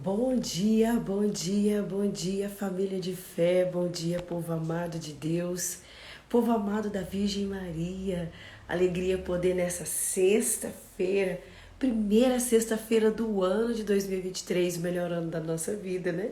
Bom dia, bom dia, bom dia, família de fé, bom dia, povo amado de Deus, povo amado da Virgem Maria. Alegria poder nessa sexta-feira, primeira sexta-feira do ano de 2023, o melhor ano da nossa vida, né?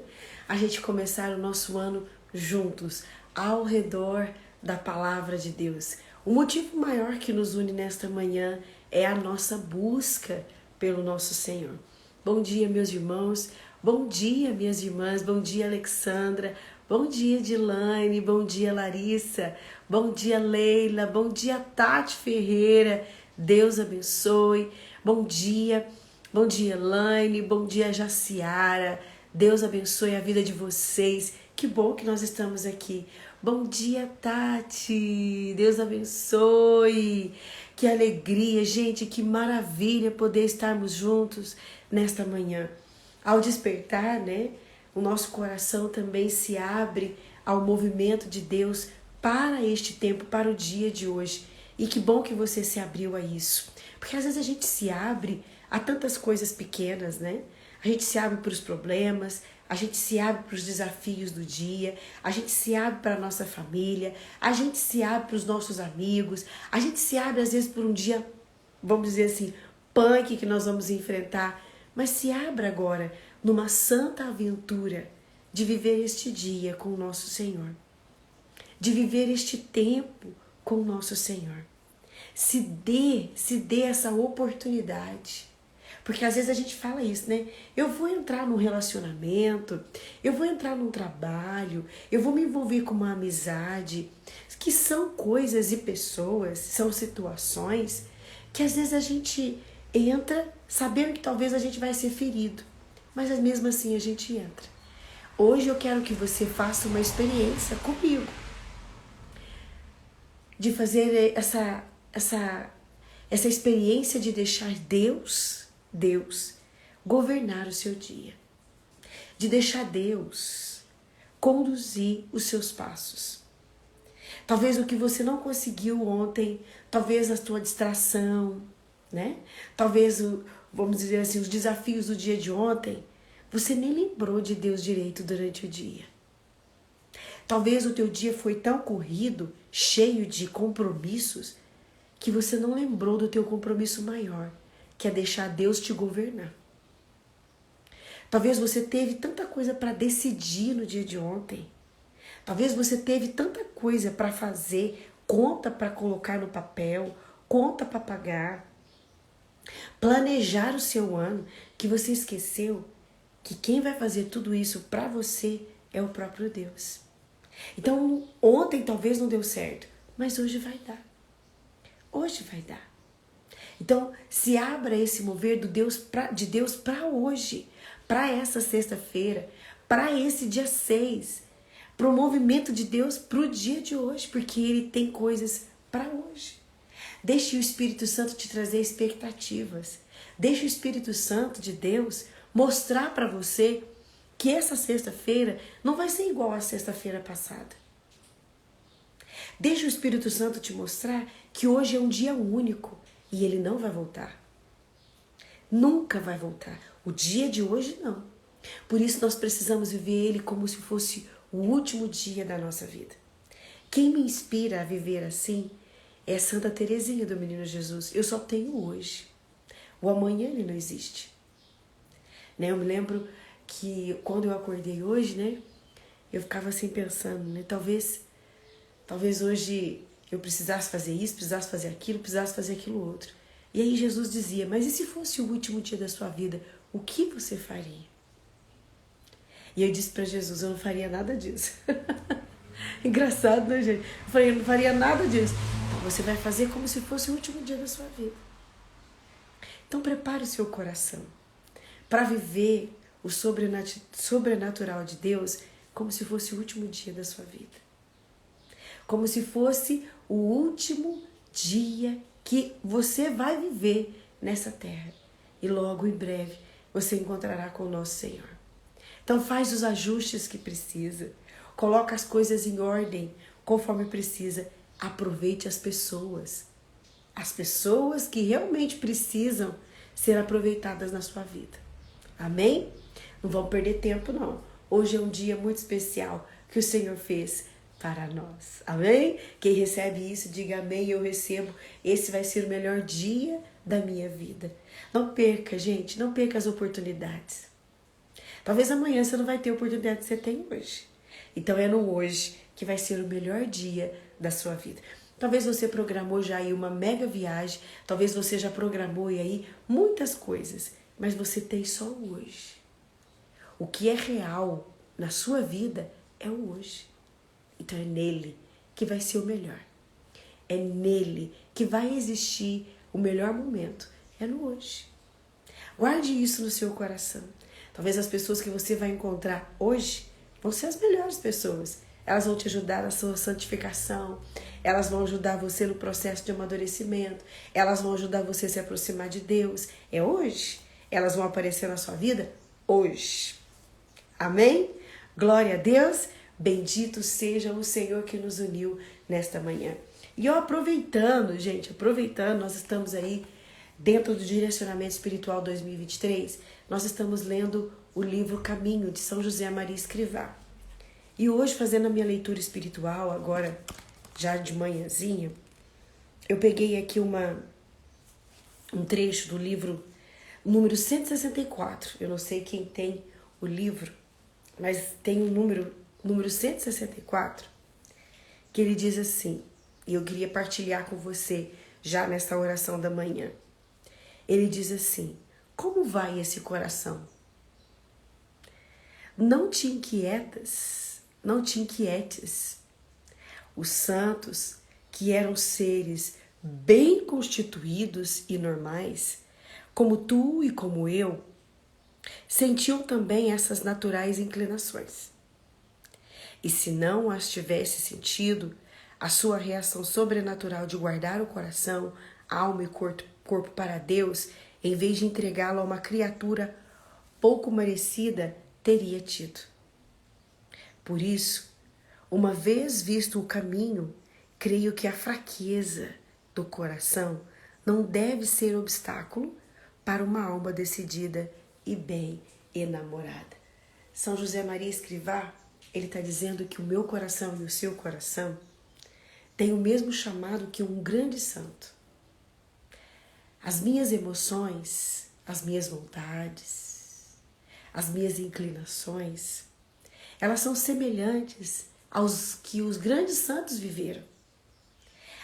A gente começar o nosso ano juntos, ao redor da palavra de Deus. O motivo maior que nos une nesta manhã é a nossa busca pelo nosso Senhor. Bom dia, meus irmãos. Bom dia, minhas irmãs. Bom dia, Alexandra. Bom dia, Dilane. Bom dia, Larissa. Bom dia, Leila. Bom dia, Tati Ferreira. Deus abençoe. Bom dia, Elaine. Bom dia, Jaciara. Deus abençoe a vida de vocês. Que bom que nós estamos aqui. Bom dia, Tati. Deus abençoe. Que alegria, gente, que maravilha poder estarmos juntos nesta manhã. Ao despertar, né, o nosso coração também se abre ao movimento de Deus para este tempo, para o dia de hoje. E que bom que você se abriu a isso. Porque às vezes a gente se abre a tantas coisas pequenas, né? A gente se abre para os problemas, a gente se abre para os desafios do dia, a gente se abre para a nossa família, a gente se abre para os nossos amigos, a gente se abre às vezes por um dia, vamos dizer assim, punk que nós vamos enfrentar, mas se abra agora numa santa aventura de viver este dia com o nosso Senhor, de viver este tempo com o nosso Senhor. Se dê essa oportunidade. Porque às vezes a gente fala isso, né? Eu vou entrar num relacionamento, eu vou entrar num trabalho, eu vou me envolver com uma amizade, que são coisas e pessoas, são situações que às vezes a gente entra sabendo que talvez a gente vai ser ferido, mas mesmo assim a gente entra. Hoje eu quero que você faça uma experiência comigo de fazer essa experiência de deixar Deus governar o seu dia, de deixar Deus conduzir os seus passos. Talvez o que você não conseguiu ontem, talvez a tua distração, né? Talvez, vamos dizer assim, os desafios do dia de ontem, você nem lembrou de Deus direito durante o dia. Talvez o teu dia foi tão corrido, cheio de compromissos, que você não lembrou do teu compromisso maior, que é deixar Deus te governar. Talvez você teve tanta coisa para decidir no dia de ontem. Talvez você teve tanta coisa para fazer, conta para colocar no papel, conta para pagar, planejar o seu ano, que você esqueceu que quem vai fazer tudo isso para você é o próprio Deus. Então, ontem talvez não deu certo, mas hoje vai dar. Hoje vai dar. Então, se abra esse mover de Deus para hoje, para essa sexta-feira, para esse dia 6, para o movimento de Deus para o dia de hoje, porque Ele tem coisas para hoje. Deixe o Espírito Santo te trazer expectativas. Deixe o Espírito Santo de Deus mostrar para você que essa sexta-feira não vai ser igual à sexta-feira passada. Deixe o Espírito Santo te mostrar que hoje é um dia único e ele não vai voltar. Nunca vai voltar. O dia de hoje não. Por isso nós precisamos viver ele como se fosse o último dia da nossa vida. Quem me inspira a viver assim é Santa Teresinha do Menino Jesus. Eu só tenho hoje. O amanhã ele não existe. Né? Eu me lembro que quando eu acordei hoje, né, eu ficava assim pensando, né, talvez hoje eu precisasse fazer isso, precisasse fazer aquilo outro. E aí Jesus dizia, mas e se fosse o último dia da sua vida, o que você faria? E eu disse para Jesus, eu não faria nada disso. Engraçado, né, gente? Eu falei, eu não faria nada disso. Então você vai fazer como se fosse o último dia da sua vida. Então prepare o seu coração para viver o sobrenatural de Deus como se fosse o último dia da sua vida. Como se fosse o último dia que você vai viver nessa terra. E logo em breve você encontrará com o nosso Senhor. Então faz os ajustes que precisa. Coloca as coisas em ordem conforme precisa. Aproveite as pessoas. As pessoas que realmente precisam ser aproveitadas na sua vida. Amém? Não vamos perder tempo, não. Hoje é um dia muito especial que o Senhor fez para nós. Amém? Quem recebe isso, diga amém, eu recebo. Esse vai ser o melhor dia da minha vida. Não perca, gente, não perca as oportunidades. Talvez amanhã você não vai ter a oportunidade que você tem hoje. Então é no hoje que vai ser o melhor dia da sua vida. Talvez você programou já aí uma mega viagem, talvez você já programou aí muitas coisas, mas você tem só o hoje. O que é real na sua vida é o hoje. Então é nele que vai ser o melhor. É nele que vai existir o melhor momento. É no hoje. Guarde isso no seu coração. Talvez as pessoas que você vai encontrar hoje vão ser as melhores pessoas. Elas vão te ajudar na sua santificação. Elas vão ajudar você no processo de amadurecimento. Elas vão ajudar você a se aproximar de Deus. É hoje. Elas vão aparecer na sua vida hoje. Amém? Glória a Deus. Bendito seja o Senhor que nos uniu nesta manhã. E eu aproveitando, gente, nós estamos aí dentro do Direcionamento Espiritual 2023, nós estamos lendo o livro Caminho, de São José Maria Escrivá. E hoje, fazendo a minha leitura espiritual, agora já de manhãzinha, eu peguei aqui um trecho do livro número 164. Eu não sei quem tem o livro, mas tem o número 164, que ele diz assim, e eu queria partilhar com você já nesta oração da manhã. Ele diz assim: como vai esse coração? Não te inquietes. Os santos, que eram seres bem constituídos e normais, como tu e como eu, sentiam também essas naturais inclinações. E se não as tivesse sentido, a sua reação sobrenatural de guardar o coração, alma e corpo para Deus, em vez de entregá-lo a uma criatura pouco merecida, teria tido. Por isso, uma vez visto o caminho, creio que a fraqueza do coração não deve ser obstáculo para uma alma decidida e bem enamorada. São José Maria Escrivá, ele está dizendo que o meu coração e o seu coração têm o mesmo chamado que um grande santo. As minhas emoções, as minhas vontades, as minhas inclinações, elas são semelhantes aos que os grandes santos viveram.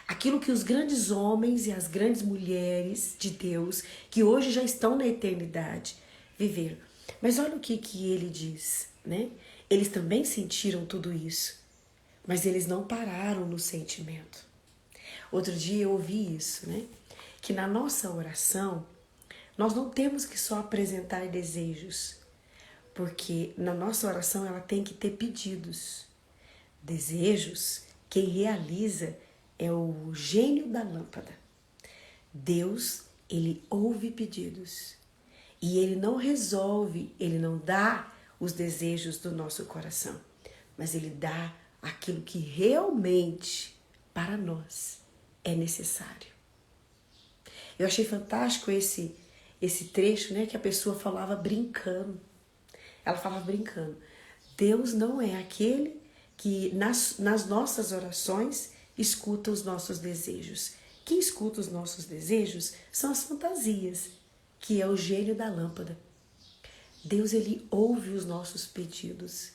Aquilo que os grandes homens e as grandes mulheres de Deus, que hoje já estão na eternidade, viveram. Mas olha o que ele diz, né? Eles também sentiram tudo isso, mas eles não pararam no sentimento. Outro dia eu ouvi isso, né? Que na nossa oração, nós não temos que só apresentar desejos, porque na nossa oração ela tem que ter pedidos. Desejos, quem realiza é o gênio da lâmpada. Deus, ele ouve pedidos e ele não resolve, ele não dá os desejos do nosso coração, mas ele dá aquilo que realmente para nós é necessário. Eu achei fantástico esse trecho, né, que a pessoa falava brincando. Ela falava brincando. Deus não é aquele que nas nossas orações escuta os nossos desejos. Quem escuta os nossos desejos são as fantasias, que é o gênio da lâmpada. Deus, ele ouve os nossos pedidos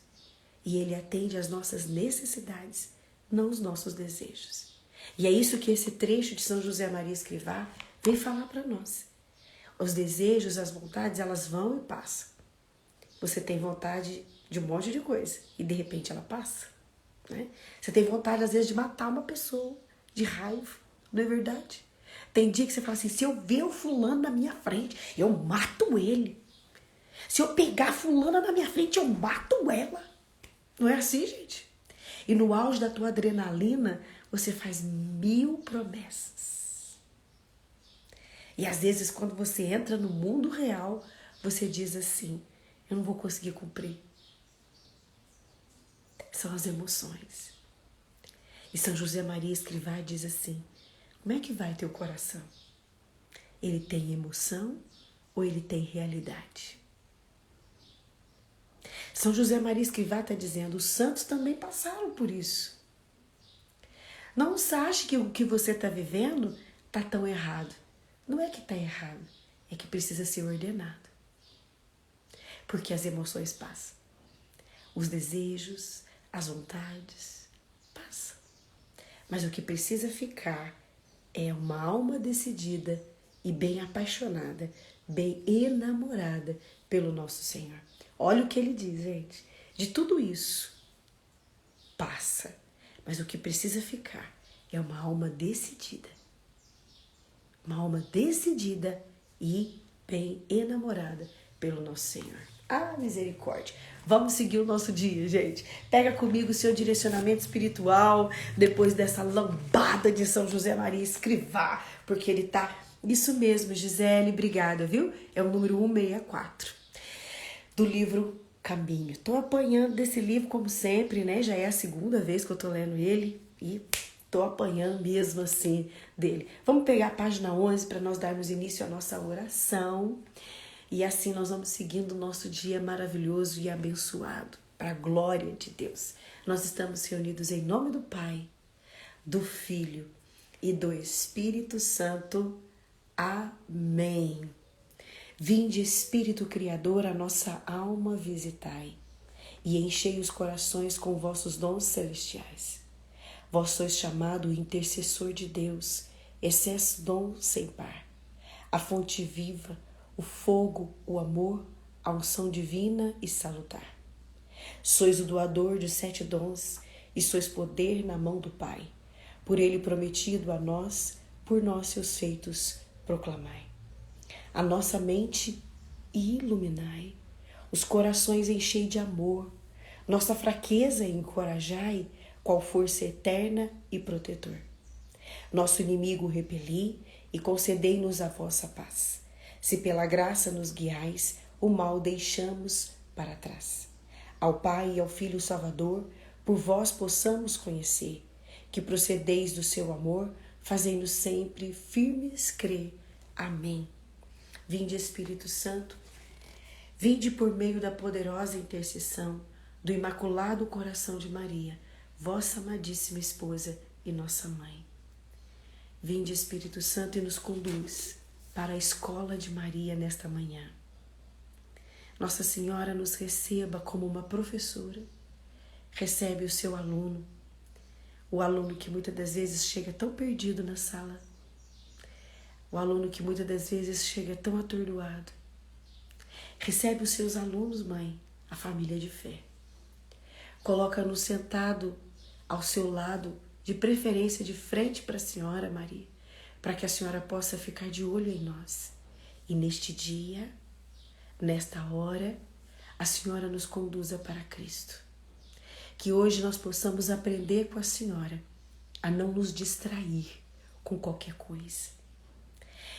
e ele atende às nossas necessidades, não os nossos desejos. E é isso que esse trecho de São José Maria Escrivá vem falar para nós. Os desejos, as vontades, elas vão e passam. Você tem vontade de um monte de coisa e de repente ela passa, né? Você tem vontade às vezes de matar uma pessoa de raiva, não é verdade? Tem dia que você fala assim, se eu ver o fulano na minha frente, eu mato ele. Se eu pegar a fulana na minha frente, eu mato ela. Não é assim, gente? E no auge da tua adrenalina, você faz 1000 promessas. E às vezes, quando você entra no mundo real, você diz assim, eu não vou conseguir cumprir. São as emoções. E São José Maria Escrivá diz assim, como é que vai teu coração? Ele tem emoção ou ele tem realidade? São José Maria Escrivá está dizendo, os santos também passaram por isso. Não ache que o que você está vivendo está tão errado. Não é que está errado, é que precisa ser ordenado. Porque as emoções passam. Os desejos, as vontades passam. Mas o que precisa ficar é uma alma decidida e bem apaixonada, bem enamorada pelo nosso Senhor. Olha o que ele diz, gente. De tudo isso, passa. Mas o que precisa ficar é uma alma decidida. Uma alma decidida e bem enamorada pelo nosso Senhor. Ah, misericórdia. Vamos seguir o nosso dia, gente. Pega comigo o seu direcionamento espiritual depois dessa lambada de São José Maria Escrivá, porque ele tá... Isso mesmo, Gisele, obrigada, viu? É o número 164 do livro Caminho. Tô apanhando desse livro como sempre, né? Já é a segunda vez que eu tô lendo ele e tô apanhando mesmo assim dele. Vamos pegar a página 11 para nós darmos início à nossa oração. E assim nós vamos seguindo o nosso dia maravilhoso e abençoado, para a glória de Deus. Nós estamos reunidos em nome do Pai, do Filho e do Espírito Santo. Amém. Vinde, Espírito Criador, a nossa alma visitai, e enchei os corações com vossos dons celestiais. Vós sois chamado intercessor de Deus, excesso dom sem par, a fonte viva, o fogo, o amor, a unção divina e salutar. Sois o doador de 7 dons e sois poder na mão do Pai. Por ele prometido a nós, por nós seus feitos proclamai. A nossa mente iluminai, os corações enchei de amor, nossa fraqueza encorajai, qual força eterna e protetor. Nosso inimigo repeli e concedei-nos a vossa paz. Se pela graça nos guiais, o mal deixamos para trás. Ao Pai e ao Filho Salvador, por vós possamos conhecer, que procedeis do seu amor, fazendo sempre firmes crer. Amém. Vinde, Espírito Santo, vinde por meio da poderosa intercessão do Imaculado Coração de Maria, vossa amadíssima esposa e nossa mãe. Vinde, Espírito Santo, e nos conduz para a escola de Maria nesta manhã. Nossa Senhora nos receba como uma professora, recebe o seu aluno, o aluno que muitas das vezes chega tão perdido na sala, o aluno que muitas das vezes chega tão atordoado. Recebe os seus alunos, mãe, a família de fé. Coloca-nos sentado ao seu lado, de preferência de frente para a Senhora Maria, para que a Senhora possa ficar de olho em nós. E neste dia, nesta hora, a Senhora nos conduza para Cristo. Que hoje nós possamos aprender com a Senhora a não nos distrair com qualquer coisa.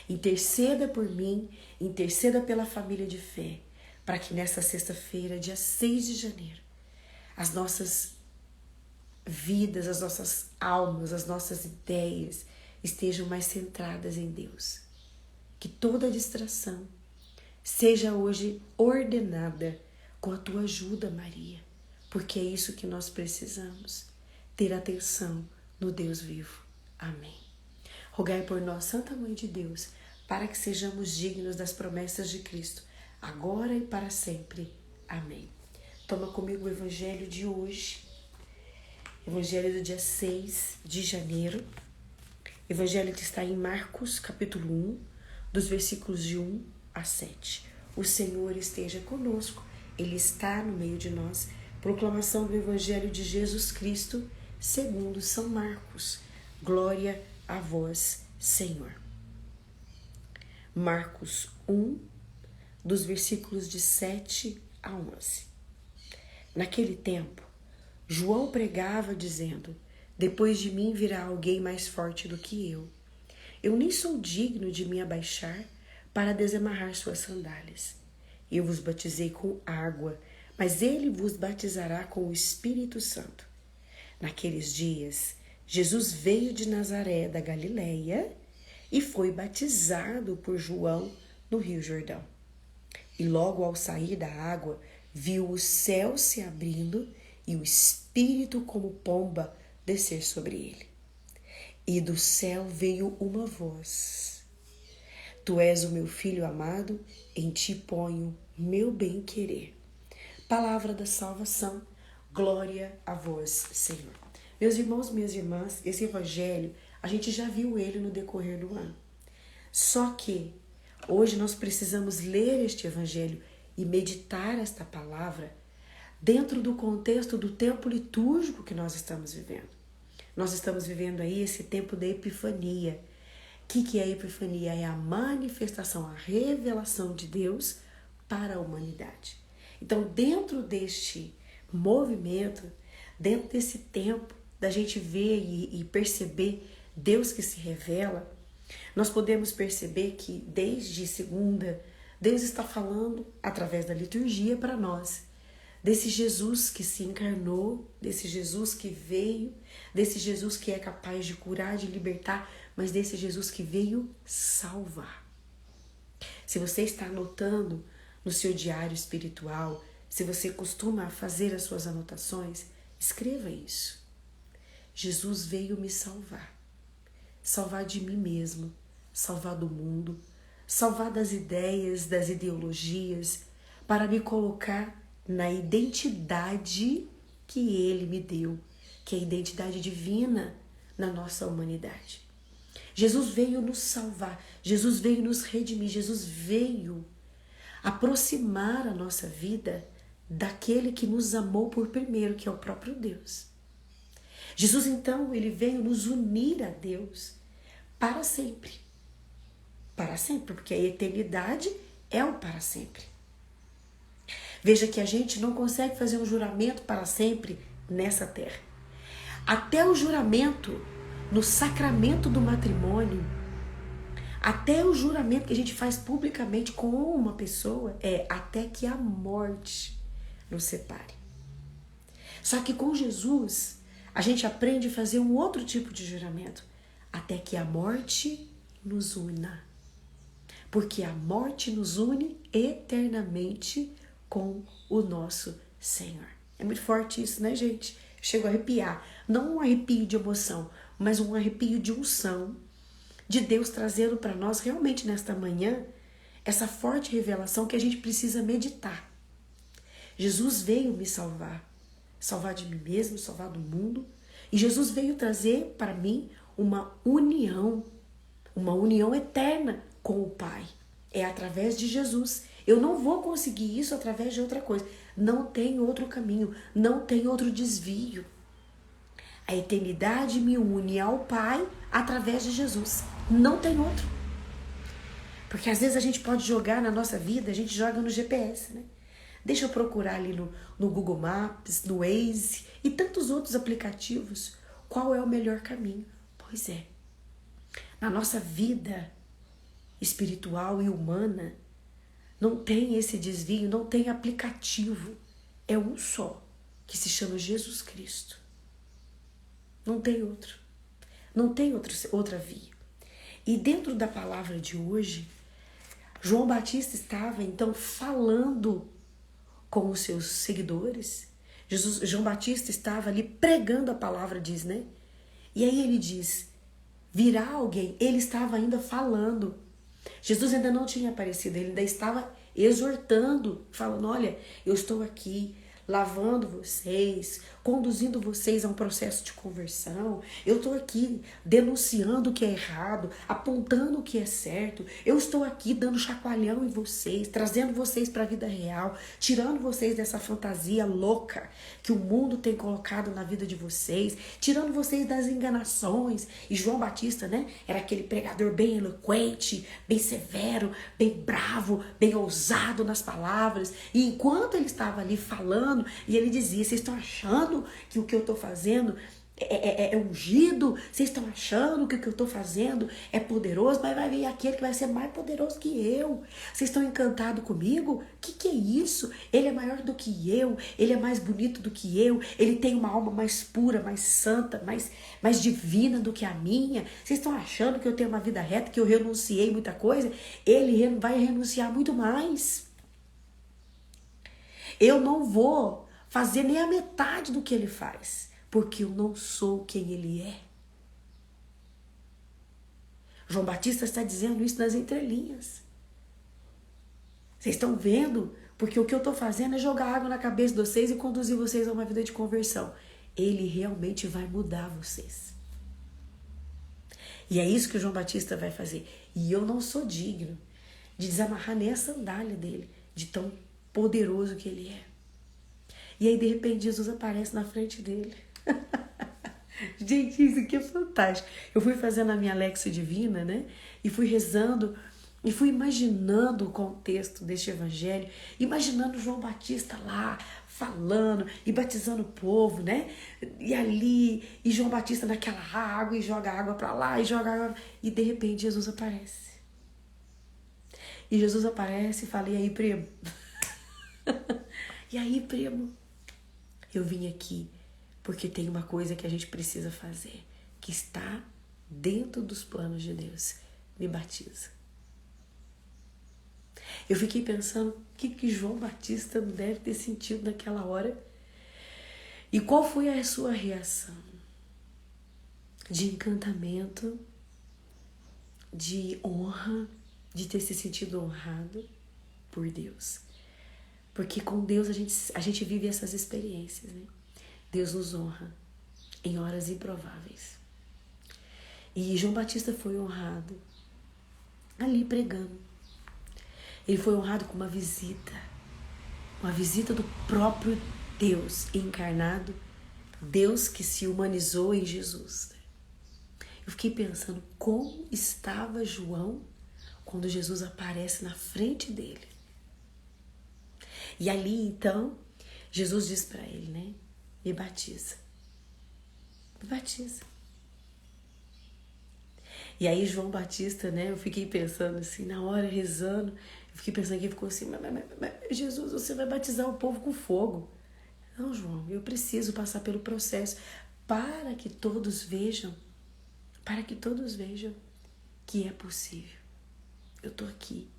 Interceda por mim, interceda pela família de fé, para que nesta sexta-feira, dia 6 de janeiro, as nossas vidas, as nossas almas, as nossas ideias estejam mais centradas em Deus. Que toda distração seja hoje ordenada com a tua ajuda, Maria, porque é isso que nós precisamos, ter atenção no Deus vivo. Amém. Rogai por nós, Santa Mãe de Deus, para que sejamos dignos das promessas de Cristo, agora e para sempre. Amém. Toma comigo o Evangelho de hoje, Evangelho do dia 6 de janeiro, Evangelho que está em Marcos, capítulo 1, dos versículos de 1 a 7. O Senhor esteja conosco, Ele está no meio de nós. Proclamação do Evangelho de Jesus Cristo, segundo São Marcos. Glória a vós, Senhor. Marcos 1, dos versículos de 7 a 11. Naquele tempo, João pregava dizendo: depois de mim virá alguém mais forte do que eu. Eu nem sou digno de me abaixar para desamarrar suas sandálias. Eu vos batizei com água, mas ele vos batizará com o Espírito Santo. Naqueles dias, Jesus veio de Nazaré da Galileia e foi batizado por João no Rio Jordão. E logo ao sair da água, viu o céu se abrindo e o Espírito como pomba descer sobre ele. E do céu veio uma voz: Tu és o meu filho amado, em ti ponho meu bem-querer. Palavra da salvação, glória a vós, Senhor. Meus irmãos, minhas irmãs, esse evangelho, a gente já viu ele no decorrer do ano. Só que hoje nós precisamos ler este evangelho e meditar esta palavra dentro do contexto do tempo litúrgico que nós estamos vivendo. Nós estamos vivendo aí esse tempo da Epifania. O que é a Epifania? É a manifestação, a revelação de Deus para a humanidade. Então, dentro deste movimento, dentro desse tempo da gente ver e perceber Deus que se revela, nós podemos perceber que desde segunda, Deus está falando através da liturgia para nós, desse Jesus que se encarnou, desse Jesus que veio, desse Jesus que é capaz de curar, de libertar, mas desse Jesus que veio salvar. Se você está anotando no seu diário espiritual, se você costuma fazer as suas anotações, escreva isso. Jesus veio me salvar. Salvar de mim mesmo, salvar do mundo, salvar das ideias, das ideologias, para me colocar na identidade que Ele me deu, que é a identidade divina na nossa humanidade. Jesus veio nos salvar, Jesus veio nos redimir, Jesus veio aproximar a nossa vida daquele que nos amou por primeiro, que é o próprio Deus. Jesus, então, ele veio nos unir a Deus para sempre. Para sempre, porque a eternidade é o para sempre. Veja que a gente não consegue fazer um juramento para sempre nessa terra. Até o juramento no sacramento do matrimônio, até o juramento que a gente faz publicamente com uma pessoa, é até que a morte nos separe. Só que com Jesus, a gente aprende a fazer um outro tipo de juramento, até que a morte nos una. Porque a morte nos une eternamente com o nosso Senhor. É muito forte isso, né, gente? Chego a arrepiar. Não um arrepio de emoção, mas um arrepio de unção, de Deus trazendo para nós realmente nesta manhã essa forte revelação que a gente precisa meditar. Jesus veio me salvar, salvar de mim mesmo, salvar do mundo. E Jesus veio trazer para mim uma união eterna com o Pai. É através de Jesus. Eu não vou conseguir isso através de outra coisa. Não tem outro caminho, não tem outro desvio. A eternidade me une ao Pai através de Jesus. Não tem outro. Porque às vezes a gente pode jogar na nossa vida, a gente joga no GPS, né? Deixa eu procurar ali no Google Maps, no Waze e tantos outros aplicativos. Qual é o melhor caminho? Pois é. Na nossa vida espiritual e humana, não tem esse desvio, não tem aplicativo. É um só, que se chama Jesus Cristo. Não tem outro. Não tem outra via. E dentro da palavra de hoje, João Batista estava então falando com os seus seguidores. João Batista estava ali pregando a palavra, diz, né? E aí ele diz, virá alguém. Ele estava ainda falando. Jesus ainda não tinha aparecido, ele ainda estava exortando, falando, olha, eu estou aqui lavando vocês, conduzindo vocês a um processo de conversão. Eu estou aqui denunciando o que é errado, apontando o que é certo. Eu estou aqui dando chacoalhão em vocês, trazendo vocês para a vida real, tirando vocês dessa fantasia louca que o mundo tem colocado na vida de vocês, tirando vocês das enganações. E João Batista, né, era aquele pregador bem eloquente, bem severo, bem bravo, bem ousado nas palavras. E enquanto ele estava ali falando, e ele dizia, vocês estão achando que o que eu estou fazendo é ungido? Vocês estão achando que o que eu estou fazendo é poderoso? Mas vai vir aquele que vai ser mais poderoso que eu. Vocês estão encantados comigo? Que é isso? Ele é maior do que eu, ele é mais bonito do que eu, ele tem uma alma mais pura, mais santa, mais divina do que a minha. Vocês estão achando que eu tenho uma vida reta, que eu renunciei muita coisa? Ele vai renunciar muito mais. Eu não vou fazer nem a metade do que ele faz, porque eu não sou quem ele é. João Batista está dizendo isso nas entrelinhas. Vocês estão vendo? Porque o que eu estou fazendo é jogar água na cabeça de vocês e conduzir vocês a uma vida de conversão. Ele realmente vai mudar vocês. E é isso que o João Batista vai fazer. E eu não sou digno de desamarrar nem a sandália dele, de tão poderoso que ele é. E aí, de repente, Jesus aparece na frente dele. Gente, isso aqui é fantástico. Eu fui fazendo a minha Lexia Divina, né? E fui rezando e fui imaginando o contexto deste evangelho, imaginando João Batista lá, falando e batizando o povo, né? E ali, e João Batista naquela água, e joga água para lá, e joga água. E de repente Jesus aparece. E Jesus aparece e fala: e aí, primo? E aí, primo? Eu vim aqui porque tem uma coisa que a gente precisa fazer, que está dentro dos planos de Deus. Me batiza. Eu fiquei pensando o que João Batista deve ter sentido naquela hora. E qual foi a sua reação? De encantamento, de honra, de ter se sentido honrado por Deus. Porque com Deus a gente vive essas experiências, né? Deus nos honra em horas improváveis. E João Batista foi honrado ali pregando. Ele foi honrado com uma visita do próprio Deus encarnado, Deus que se humanizou em Jesus. Eu fiquei pensando como estava João quando Jesus aparece na frente dele. E ali então, Jesus diz para ele, né? Me batiza. Me batiza. E aí João Batista, né? Eu fiquei pensando assim, na hora rezando, eu fiquei pensando que ele ficou assim, mas Jesus, você vai batizar o povo com fogo. Não, João, eu preciso passar pelo processo para que todos vejam que é possível. Eu estou aqui,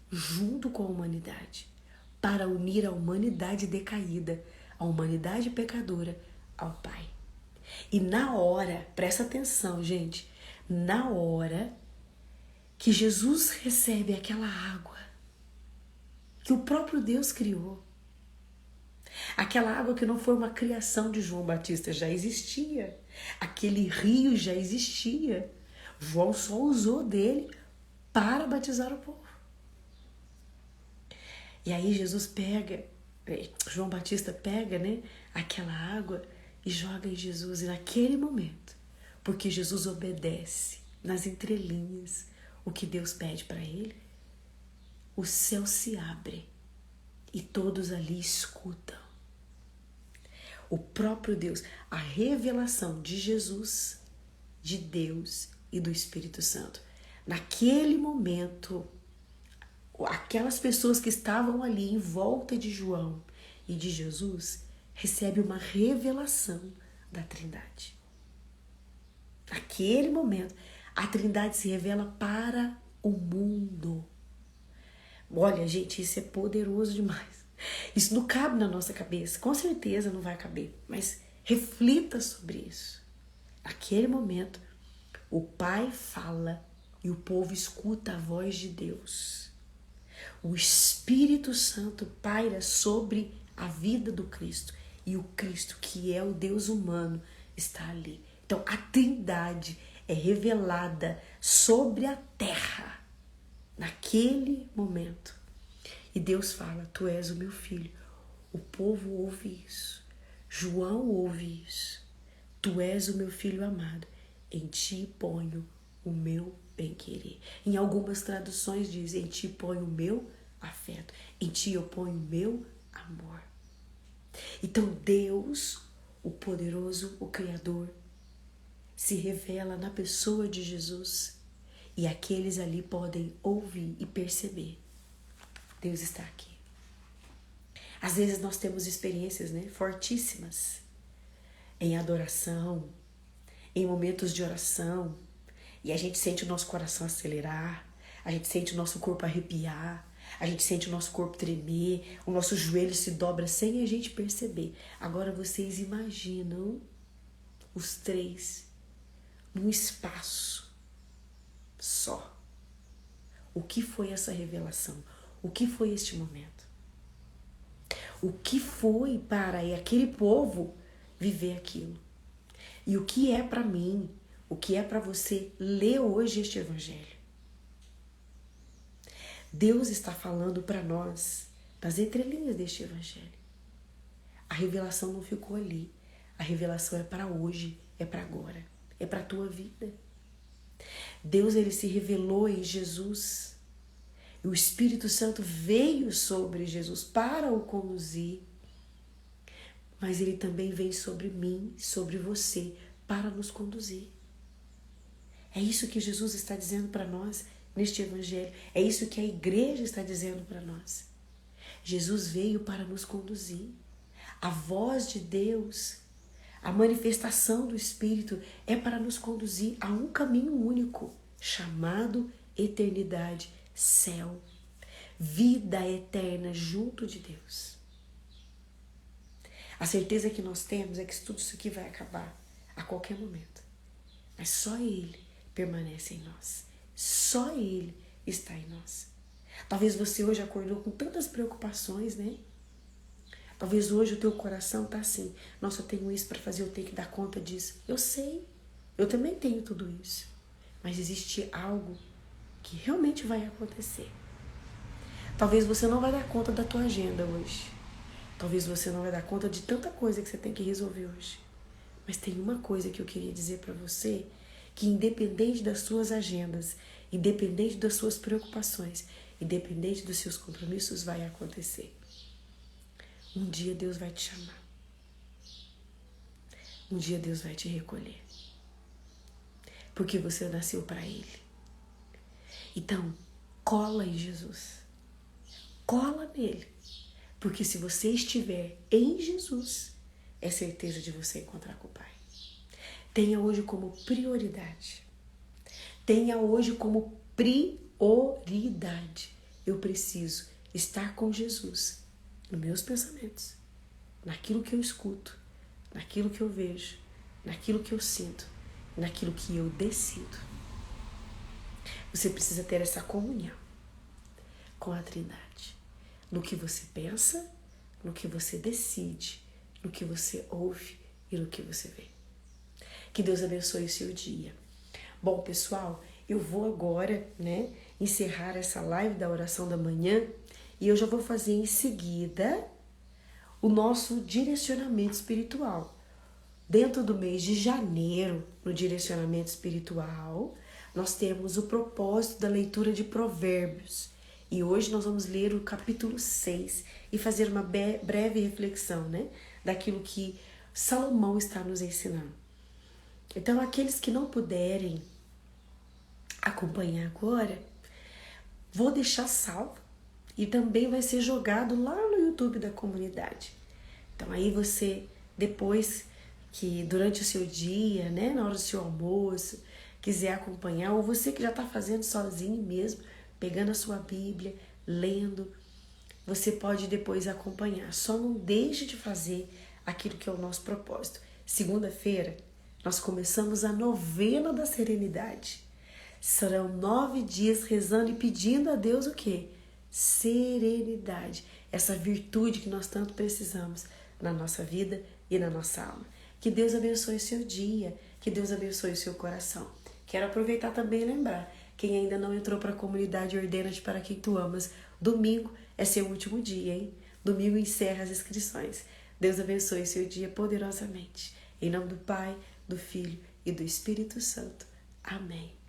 junto com a humanidade, para unir a humanidade decaída, a humanidade pecadora, ao Pai. E na hora, presta atenção, gente, na hora que Jesus recebe aquela água que o próprio Deus criou, aquela água que não foi uma criação de João Batista, já existia, aquele rio já existia, João só usou dele para batizar o povo. E aí João Batista pega, né, aquela água e joga em Jesus. E naquele momento, porque Jesus obedece nas entrelinhas o que Deus pede para ele, o céu se abre e todos ali escutam. O próprio Deus, a revelação de Jesus, de Deus e do Espírito Santo. Naquele momento, aquelas pessoas que estavam ali em volta de João e de Jesus recebem uma revelação da Trindade. Naquele momento, a Trindade se revela para o mundo. Olha, gente, isso é poderoso demais. Isso não cabe na nossa cabeça. Com certeza não vai caber. Mas reflita sobre isso. Naquele momento, o Pai fala e o povo escuta a voz de Deus. O Espírito Santo paira sobre a vida do Cristo. E o Cristo, que é o Deus humano, está ali. Então, a Trindade é revelada sobre a terra naquele momento. E Deus fala, tu és o meu filho. O povo ouve isso. João ouve isso. Tu és o meu filho amado. Em ti ponho o meu bem-querer. Em algumas traduções diz, em ti ponho o meu afeto. Em ti eu ponho o meu amor. Então Deus, o poderoso, o Criador, se revela na pessoa de Jesus. E aqueles ali podem ouvir e perceber. Deus está aqui. Às vezes nós temos experiências, né, fortíssimas em adoração, em momentos de oração, e a gente sente o nosso coração acelerar, a gente sente o nosso corpo arrepiar, A gente sente o nosso corpo tremer, o nosso joelho se dobra sem a gente perceber. Agora vocês imaginam os três num espaço só. O que foi essa revelação? O que foi este momento? O que foi para aquele povo viver aquilo? E o que é para mim? O que é para você ler hoje este evangelho? Deus está falando para nós das entrelinhas deste evangelho. A revelação não ficou ali. A revelação é para hoje, é para agora, é para a tua vida. Deus, ele se revelou em Jesus. E o Espírito Santo veio sobre Jesus para o conduzir. Mas ele também vem sobre mim, sobre você, para nos conduzir. É isso que Jesus está dizendo para nós neste evangelho. É isso que a igreja está dizendo para nós. Jesus veio para nos conduzir. A voz de Deus, a manifestação do Espírito é para nos conduzir a um caminho único, chamado eternidade, céu, vida eterna junto de Deus. A certeza que nós temos é que tudo isso aqui vai acabar a qualquer momento. Mas só Ele permanece em nós. Só Ele está em nós. Talvez você hoje acordou com tantas preocupações, né? Talvez hoje o teu coração está assim. Nossa, eu tenho isso para fazer, eu tenho que dar conta disso. Eu sei, eu também tenho tudo isso. Mas existe algo que realmente vai acontecer. Talvez você não vai dar conta da tua agenda hoje. Talvez você não vai dar conta de tanta coisa que você tem que resolver hoje. Mas tem uma coisa que eu queria dizer para você, que independente das suas agendas, independente das suas preocupações, independente dos seus compromissos, vai acontecer. Um dia Deus vai te chamar. Um dia Deus vai te recolher. Porque você nasceu para Ele. Então, cola em Jesus. Cola nele. Porque se você estiver em Jesus, é certeza de você encontrar com o Pai. Tenha hoje como prioridade. Tenha hoje como prioridade. Eu preciso estar com Jesus nos meus pensamentos, naquilo que eu escuto, naquilo que eu vejo, naquilo que eu sinto, naquilo que eu decido. Você precisa ter essa comunhão com a Trindade. No que você pensa, no que você decide, no que você ouve e no que você vê. Que Deus abençoe o seu dia. Bom, pessoal, eu vou agora, encerrar essa live da oração da manhã e eu já vou fazer em seguida o nosso direcionamento espiritual. Dentro do mês de janeiro, no direcionamento espiritual, nós temos o propósito da leitura de Provérbios. E hoje nós vamos ler o capítulo 6 e fazer uma breve reflexão, daquilo que Salomão está nos ensinando. Então, aqueles que não puderem acompanhar agora, vou deixar salvo e também vai ser jogado lá no YouTube da comunidade. Então, aí você, depois que durante o seu dia, na hora do seu almoço, quiser acompanhar, ou você que já está fazendo sozinho mesmo, pegando a sua Bíblia, lendo, você pode depois acompanhar. Só não deixe de fazer aquilo que é o nosso propósito. Segunda-feira, nós começamos a novena da serenidade. Serão 9 dias rezando e pedindo a Deus o quê? Serenidade. Essa virtude que nós tanto precisamos na nossa vida e na nossa alma. Que Deus abençoe o seu dia. Que Deus abençoe o seu coração. Quero aproveitar também e lembrar. Quem ainda não entrou para a comunidade Ordena-te para quem tu amas, domingo é seu último dia, hein? Domingo encerra as inscrições. Deus abençoe seu dia poderosamente. Em nome do Pai, do Filho e do Espírito Santo. Amém.